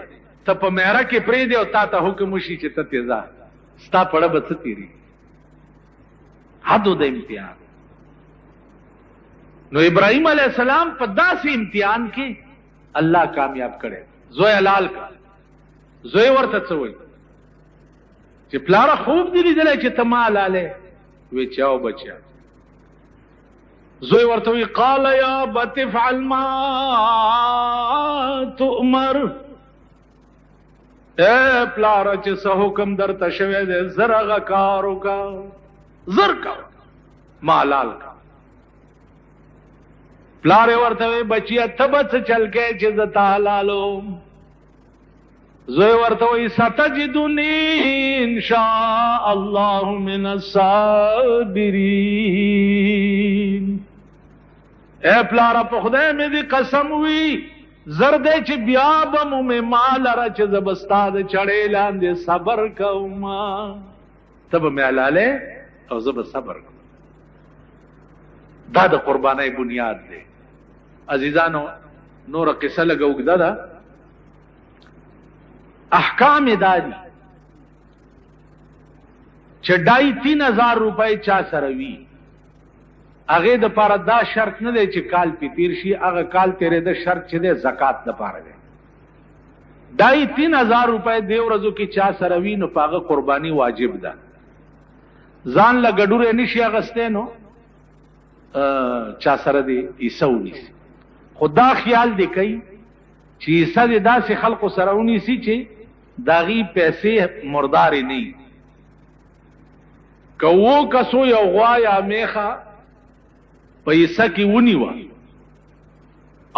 ته په میاره کې پرېږدې او تا ته حکم وشي چې ته تې ځه، ستا پړه به څه تېرېږي. حدو د امتحان. نو ابراهیم علیہ السلام په داسې امتحان کې الله کامیاب کړي. زوی حلال کا. زوی ورته څه وایي چې پلاره خوب دې لیدلی چې ته ما حلالې؟ وی چې او بچیا. زوی ورته وی قال یا ابت افعل ما تؤمر. اے پلاره چې څه حکم درته شوی دی زر هغه کار وکړه، زر کوه، ما حلال کا. پلار ورته وی بچیا ته به څه چل کې چې زه تا حلالوم؟ زوی ورته وی ستجدنی ان شاء الله من الصابرین. اے پلاره په خدای مې دې قسم وی زر دی چې بیا به مو مې ما لره چې زه به ستا د چړې لاندې صبر کوم، ته به مې حلالې او زه به صبر کوم. دا د قربانۍ بنیاد دی. عزیزانو نوره قصه لږه اوږده ده. احکام دا دي چې ډای 3000 روپۍ چا سره وي، هغې دپاره دا شرط نه دی چې کال پې تیر شي، هغه کال تېرېده شرط چې دی زکات دپاره دی. ډای 3000 روپۍ دې ورځو کې چا سره وي نو په هغه قرباني واجب ده. ځان له ګډوری نشي اخیستی نو چا سره دی حصه ونیسي. خو دا خیال دی کوي چې حصه دې داسې خلقو سره ونیسي چې د هغې پیسې مردارې نه وي. که 7 کسو یو غوا یا میخه په حصه کې ونیوه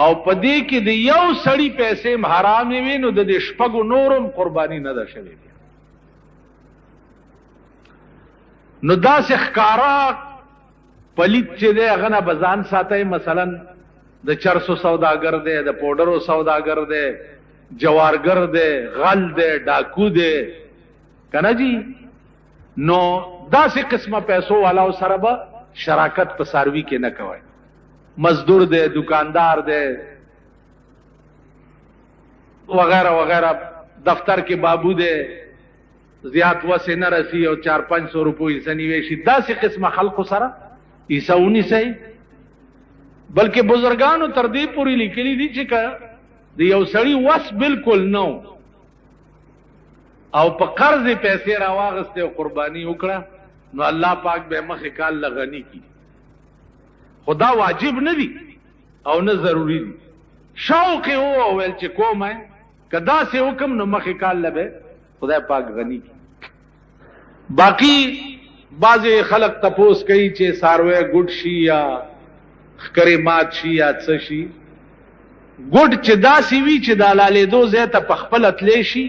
او په دې کې د یو سړي پیسې حرامې وي نو د دې 6 نورم قرباني نه ده شوې. نو داسې ښکارا پلیت چې دی هغه نه به ځان ساتئ. مثلا د چرسو سوداګر دی، د پوډرو سوداګر دی، جوارګر دی، غل دی، ډاکو دی، که نه جي؟ نو داسې قسمه پیسو والاو سره به شراکت په څاروي کې نه کوئ. مزدور دی، دکاندار دی، وغیرہ وغیرہ، دفتر کې بابو دی، زیات وسې نه رسی او 400-500 روپۍ حصه نیوی شي، داسې قسمه خلقو سره حصه ونیسئ. بلکې بزرګانو تر دې پورې لیکلي دي چې که د یو سړي وس بالکل نه او په قرض پیسې راواغستې او قرباني وکړه نو الله پاک به مخې کال له غني کړي. خو دا واجب نه دي او نه ضروري دي. شوق یې وویل چې کوم که داسې وکم نو مخې کال له به خدای پاک غني کړي. باقي بعضې خلق تپوس کوي چې څاروی ګډ شي یا ښکرې مات شي یا څه شي. ګډ چې داسې وي چې د حلالېدو ځای ته په خپله تلی شي،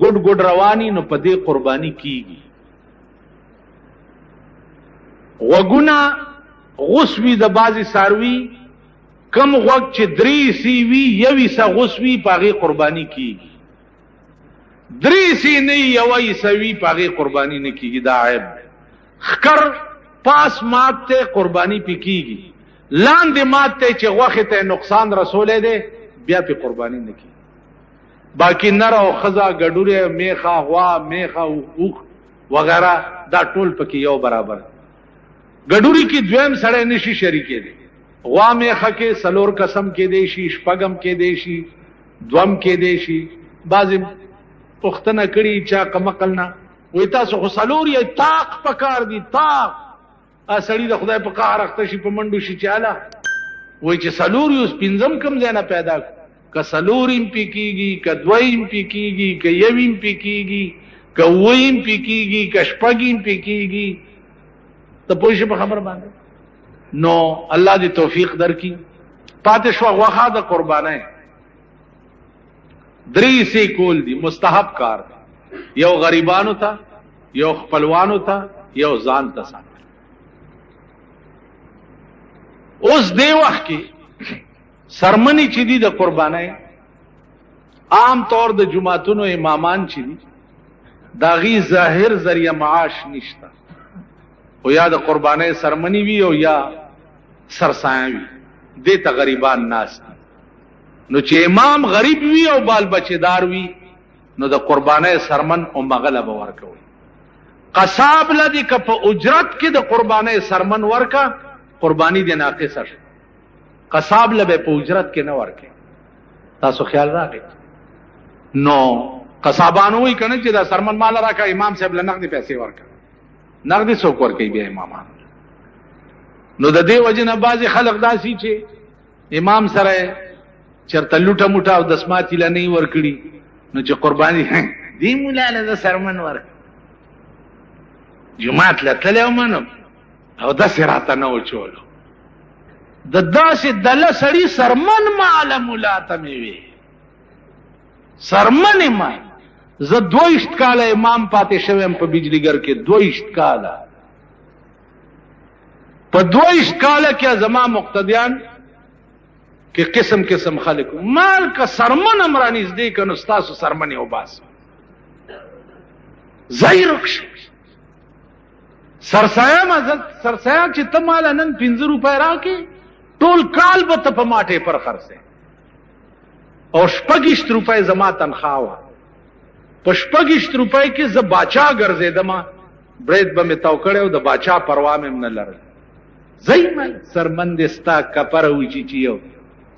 ګډ ګډ رواني، نو په دې قرباني کیږي. غوږونه غوس وي د بعضې څاروي، کم غوږ چې 3 حصې وي، 1 حصه غوس وي، په هغې قرباني کیږي. 3 حصې نه وي، 1 حصه وي، په هغې قرباني نه کیږي. دا عیب دی. ښکر پاس مات ته قرباني پې کیږي، لاندې مات ته چې غوښې ته نقصان رسولی دی بیا پې قرباني نه کیږي. باقي نر او ښځه، ګډوری، میخه، غوا، میخه، اوښ وغیره دا ټول پکې یو برابر. ګډوري کې دویم سړی نشي شریکېدی. غوا میخه کې 4 قسم کېدی شي، 6 کېدی شي، 2 کېدی شي. بعضې پوښتنه کړي چا کمقل نه، وایي تاسو خو 4 یې، طاق پکار دي، طاق. سړي د خدای په قهر اخته شي، په منډو شي چې اله وایي چې 4 یې، اوس 5 کوم ځای نه پیدا کړو. که سلورم پی کیږي، که دویم پی کیږي، که یویم پی کیږي، که ویم پی کیږي، که شپږیم پی کیږي، ته پوه شې په خبر باندې. نو الله دې توفیق درکړي. پاتې شوه غوښه د قربانۍ. درې سې کول دي، مستحب کار دی. یو غریبانو ته، یو خپلوانو ته، یو ځان ته ساتل. اوس دې وخت کې سرمنی چې دي د قربانۍ، عام طور د جماعتونو امامان چې دي داغي ظاهر ذریعہ معاش نشته، او یا د قربانۍ سرمنی وي او یا سرسایه وي، دې ته غریبان ناس دي. نو چې امام غریب وي او بال بچیدار وي نو د قربانۍ سرمن او مغله به ورکوي. قصاب لدی که په اجرت کې د قربانۍ سرمن ورکا، قربانی دې ناقصه شو. قصاب لبه په اجرت کې نه ورکې. تاسو خیال راغی؟ نو قصابانو وی کنه چې دا سرمن مال راکا، امام صاحب له نقدي پیسې ورکا. نقدي څوک ورکي بیا امامان؟ نو د دې وجه نه بعضې خلق داسي چې امام سره چرته لوټه موټه او دسماتي له نه ورکړي، نو چې قرباني دې مولا له سرمن ورک جماعت له تلو منم او داسې راته نه وچولو. د داسې دله سړي سرمن معلم لا ته مې وي، سرمن ما زه 22 کاله امام پاتې شویم په بجلیګر کې. 22 کاله، په 22 کاله کې زما مقتدیان کې قسم قسم خلق مال کا سرمن امرانیز دی کنو ستاسو سرمن او باس زیرکش سرسایه مزد سرسایه چې ته مال نن 15 روپے راکې ټول کال به ته په ماټې پر خرڅه، او 26 روپے زما تنخواه وا. په 26 روپے کې ز باچا ګرځیدم، برید به مې تاو کړو، د باچا پروا مې نه لرل. زېمل سرمند ستا کپر وی چې یو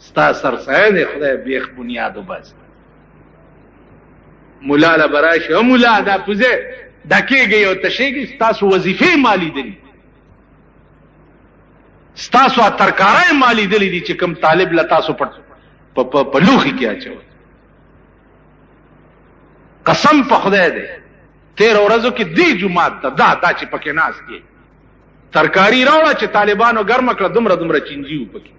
ستا سرسایه نه خدای بیخ بنیادو بس. مولا لا براش او مولا دا پوزه دکېږي او تشېږي، ستاسو وظیفې مالی دي، ستاسو ترکارای مالی دي چې کوم طالب له تاسو په لوخي کې اچو. قسم په خدای دی 13 ورځو کې دی جمعات ته دا چې پکې ناس کې ترکاری راوړه چې طالبانو ګرم کړه، دومره چینجی و پکې.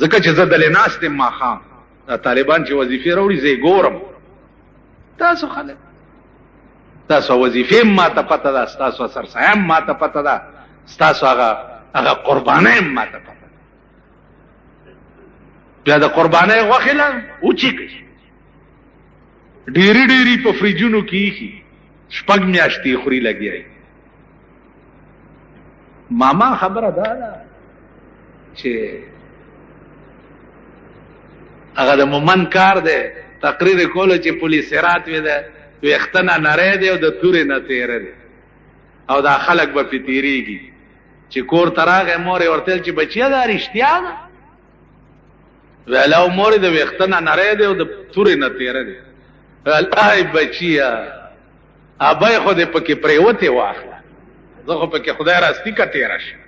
ځکه چې زه دلې ناست یم ماښام، دا طالبان چې وظیفې راوړي زه یې ګورم. تاسو خلک ستاسو وظیفې ما ته پته ده، ستاسو سرسایه ما ته پته ده، ستاسو هغه قربانۍ ما ته پته ده. بیا د قربانۍ غوښې له اوچې کړي، ډېرې په فریجونو کې ایښي، 6 میاشتې خوري لګیا یې. ماما خبره دا ده چې هغه د مومن کار دی، تقریر کولو چې پولیس رات وي ده ویختنه نری دی او د تورې نه تیره دی، او دا خلک به پې تیریږي چې کور ته راغی مور یې ورته ویل چې بچیه دا رښتیا ده؟ ویل او مور یې د ویختنه نری دی او د تورې نه تیره دی. ویل ای بچیه ابی خو دې پکې پرېوتې واخله، زه خو پکې خدای راستي که تیره شم.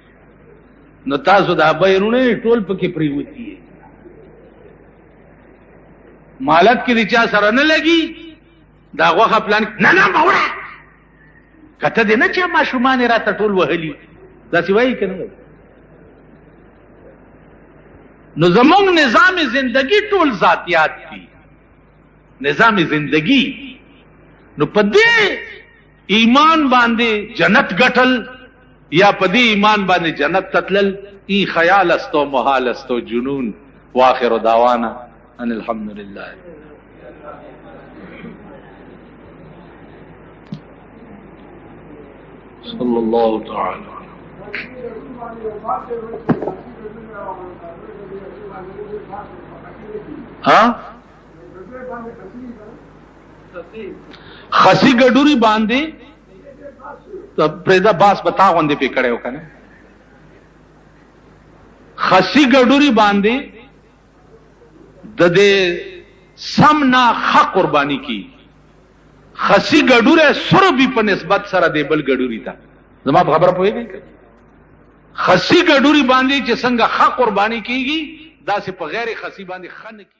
نو تاسو د ابی رونه ټول پکې پرېوتي یې، مالت کې د چا سره نه لګي، دا غوښه پلان نه موړه کته دې نه چې ماشومان راته ټول وهلي، داسې وایي که نه وایي؟ نو زمونږ نظام زندگی ټول ذاتیات دي، نظام زندگی. نو په دې ایمان باندې جنت ګټل یا په دې ایمان باندې جنت تتلل، ای خیال است و محال است و جنون. واخر دعوانا ان الحمد لله. صلی اللہ تعالی خسی گډوري باندې پرېدا باس بتا غوندې پې کړو کنه، خسی گډوري باندې د دې سمنا حق قرباني کی. خسی گډوره سربي په نسبت سره دی بل گډوري ته. زما خبره پوهیږئ؟ خسی ګډوري باندې چې څنګه حق قرباني کیږي دا سه په غیر خسی باندې خن کی